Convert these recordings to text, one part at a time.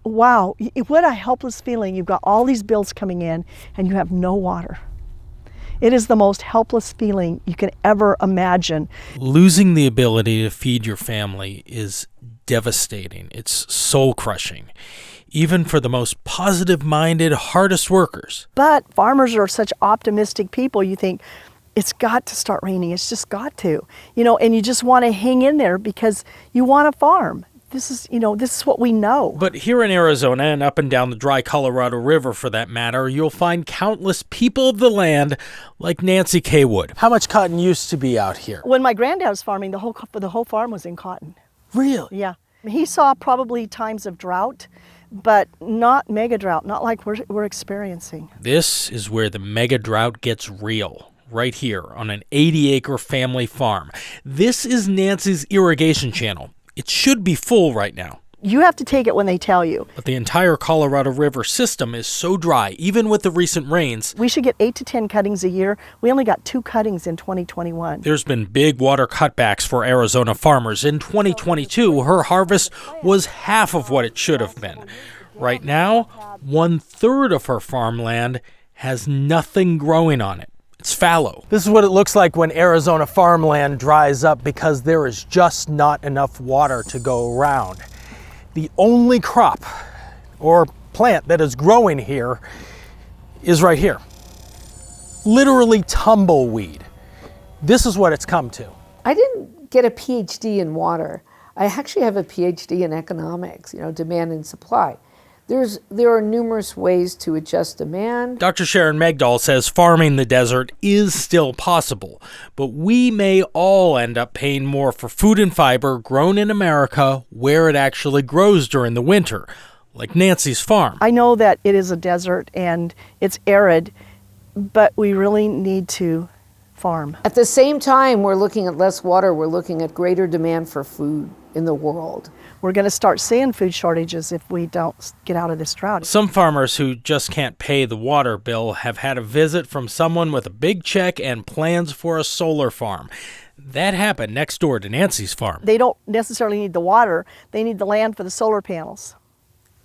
Wow, what a helpless feeling. You've got all these bills coming in and you have no water. It is the most helpless feeling you can ever imagine. Losing the ability to feed your family is devastating. It's soul-crushing, even for the most positive-minded, hardest workers. But farmers are such optimistic people. You think, it's got to start raining. It's just got to. And you just want to hang in there because you want to farm. This is what we know. But here in Arizona and up and down the dry Colorado River, for that matter, you'll find countless people of the land like Nancy K. Wood. How much cotton used to be out here? When my granddad was farming, the whole farm was in cotton. Really? Yeah. He saw probably times of drought, but not mega drought, not like we're experiencing. This is where the mega drought gets real, right here on an 80-acre family farm. This is Nancy's irrigation channel. It should be full right now. You have to take it when they tell you. But the entire Colorado River system is so dry, even with the recent rains. We should get 8 to 10 cuttings a year. We only got 2 cuttings in 2021. There's been big water cutbacks for Arizona farmers. In 2022, her harvest was half of what it should have been. Right now, 1/3 of her farmland has nothing growing on it. It's fallow. This is what it looks like when Arizona farmland dries up because there is just not enough water to go around. The only crop or plant that is growing here is right here. Literally tumbleweed. This is what it's come to. I didn't get a PhD in water. I actually have a PhD in economics, demand and supply. There are numerous ways to adjust demand. Dr. Sharon Megdahl says farming the desert is still possible, but we may all end up paying more for food and fiber grown in America where it actually grows during the winter, like Nancy's farm. I know that it is a desert and it's arid, but we really need to farm. At the same time, we're looking at less water, we're looking at greater demand for food in the world. We're going to start seeing food shortages if we don't get out of this drought. Some farmers who just can't pay the water bill have had a visit from someone with a big check and plans for a solar farm. That happened next door to Nancy's farm. They don't necessarily need the water. They need the land for the solar panels.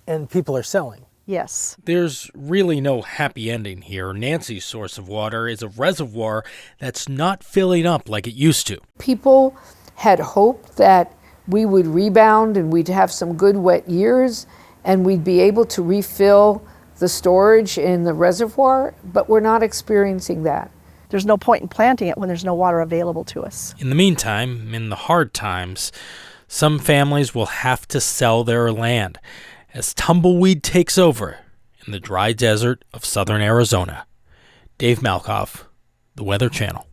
And people are selling. Yes. There's really no happy ending here. Nancy's source of water is a reservoir that's not filling up like it used to. People had hoped that we would rebound and we'd have some good wet years and we'd be able to refill the storage in the reservoir, but we're not experiencing that. There's no point in planting it when there's no water available to us. In the meantime, in the hard times, some families will have to sell their land as tumbleweed takes over in the dry desert of southern Arizona. Dave Malkoff, The Weather Channel.